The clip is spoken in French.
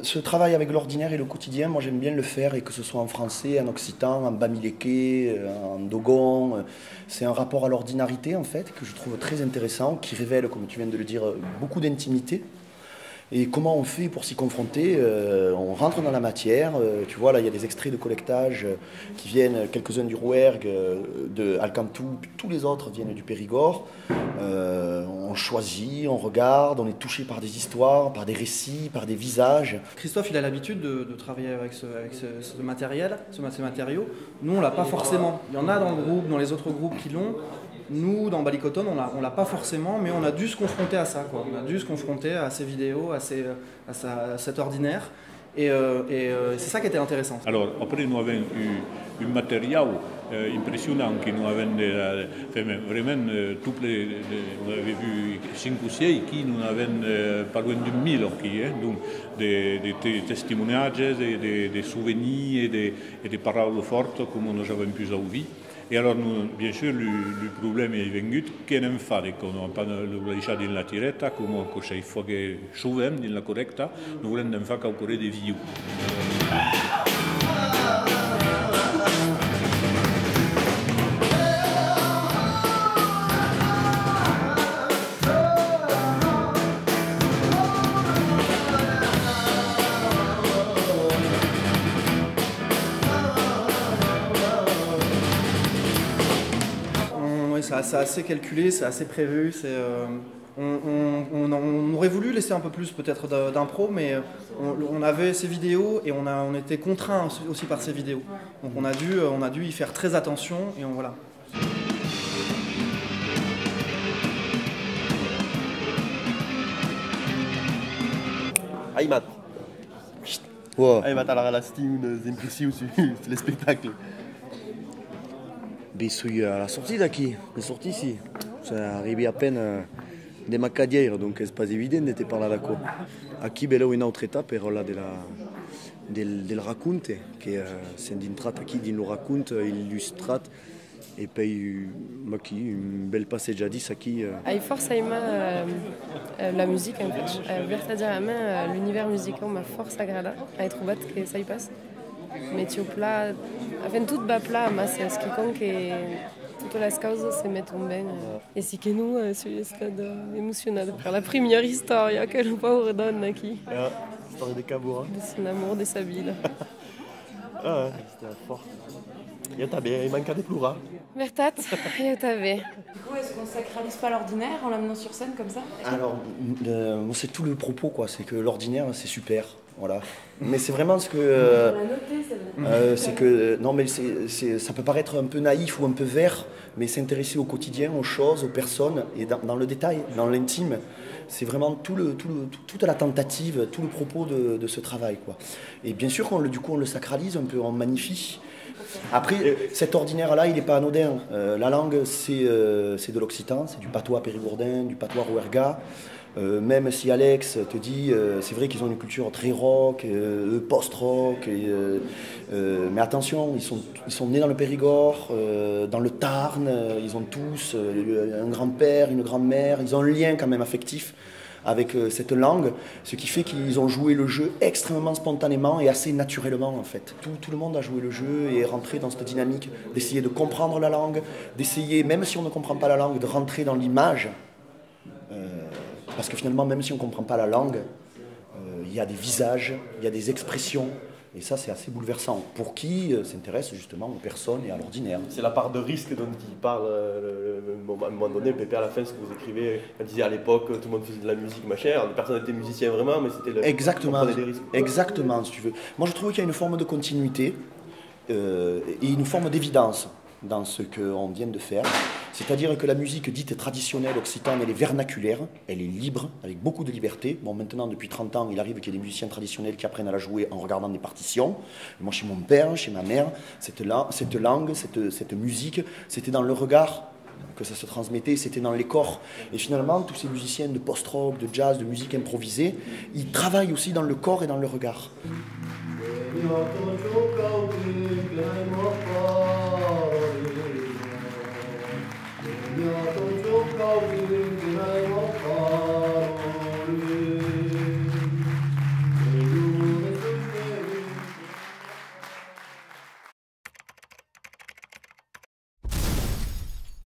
Ce travail avec l'ordinaire et le quotidien, moi j'aime bien le faire, et que ce soit en français, en occitan, en bamiléké, en dogon. C'est un rapport à l'ordinarité en fait que je trouve très intéressant, qui révèle, comme tu viens de le dire, beaucoup d'intimité. Et comment on fait pour s'y confronter? On rentre dans la matière. Tu vois, là, il y a des extraits de collectage qui viennent, quelques-uns du Rouergue, de Alcantou, tous les autres viennent du Périgord. On choisit, on regarde, on est touché par des histoires, par des récits, par des visages. Christophe, il a l'habitude de travailler avec ce matériel, ces matériaux. Nous, on l'a pas forcément. Il y en a dans le groupe, dans les autres groupes qui l'ont. Nous, dans Balicoton, on l'a pas forcément, mais on a dû se confronter à ça, quoi. On a dû se confronter à ces vidéos, à cet ordinaire. Et c'est ça qui était intéressant. Alors, après, nous avons eu un matériel impressionnant qui nous avons fait vraiment on avait vu 5 ou 6 qui nous avons pas loin de 1000 donc des témoignages, des souvenirs et des paroles fortes comme nous avons pu vivre. Et alors, nous, bien sûr, le problème est venu qu'on ne fait pas, on n'a pas le laissé dans la tiretta, comme chaque fois que chouvem dans la correcta, nous voulons faire encore des vidéos. C'est assez calculé, c'est assez prévu. On aurait voulu laisser un peu plus peut-être d'impro, mais on avait ces vidéos et on était contraints aussi par ces vidéos. Donc on a dû y faire très attention et voilà. Aymat. Wow. Aymat a la relação des impressões sur le spectacle. Ben, je suis à la sortie d'aqui, la sortie ici. C'est arrivé à peine de Macadière, donc c'est pas évident d'être par là d'accord. Aqui, ben là, une autre étape, et là, del raconte, que c'est d'une traite aqui, d'une raconte, illustrat, et puis, aqui, une belle passeggiadis aqui. Ai força la musique, en fait. Verdaderamente, l'univers musical m'a force agrada, a trobat que ça y passe. Mais tu pla, enfin tout bas plat, mas ce qui compte que toutes les causes se mettent bien. Et si que nous, suis émotionnée par la première histoire que le pauvre donne ici. L'histoire de Caboura. De son amour de sa ville. Ah, c'était fort. Il manque des ploura. Vertat, il t'avait. Du coup, est-ce qu'on sacralise pas l'ordinaire en l'amenant sur scène comme ça? Alors, c'est tout le propos, quoi. C'est que l'ordinaire, c'est super. Voilà. Mais c'est vraiment ce que. C'est que. Non, mais ça peut paraître un peu naïf ou un peu vert, mais s'intéresser au quotidien, aux choses, aux personnes, et dans le détail, dans l'intime. C'est vraiment toute la tentative, tout le propos de ce travail, quoi. Et bien sûr, on le sacralise un peu, on magnifie. Après, cet ordinaire-là, il n'est pas anodin. La langue, c'est de l'occitan, c'est du patois périgourdin, du patois rouerga. Même si Alex te dit, c'est vrai qu'ils ont une culture très rock, post-rock, mais attention, ils sont nés dans le Périgord, dans le Tarn, ils ont tous un grand-père, une grand-mère, ils ont un lien quand même affectif avec cette langue, ce qui fait qu'ils ont joué le jeu extrêmement spontanément et assez naturellement en fait. Tout le monde a joué le jeu et est rentré dans cette dynamique d'essayer de comprendre la langue, d'essayer, même si on ne comprend pas la langue, de rentrer dans l'image. Parce que finalement, même si on ne comprend pas la langue, il y a des visages, il y a des expressions, et ça c'est assez bouleversant. Pour qui s'intéresse justement aux personnes et à l'ordinaire. C'est la part de risque dont il parle à un moment donné, Pépé, à la fin, ce que vous écrivez, quand il disait à l'époque, tout le monde faisait de la musique, machin, personne n'était musicien vraiment, mais c'était le... Exactement, des risques. Exactement, si tu veux. Moi je trouve qu'il y a une forme de continuité et une forme d'évidence dans ce qu'on vient de faire. C'est-à-dire que la musique dite traditionnelle occitane, elle est vernaculaire, elle est libre, avec beaucoup de liberté. Bon, maintenant, depuis 30 ans, il arrive qu'il y ait des musiciens traditionnels qui apprennent à la jouer en regardant des partitions. Moi, chez mon père, chez ma mère, cette langue, cette musique, c'était dans le regard que ça se transmettait, c'était dans les corps. Et finalement, tous ces musiciens de post-rock, de jazz, de musique improvisée, ils travaillent aussi dans le corps et dans le regard.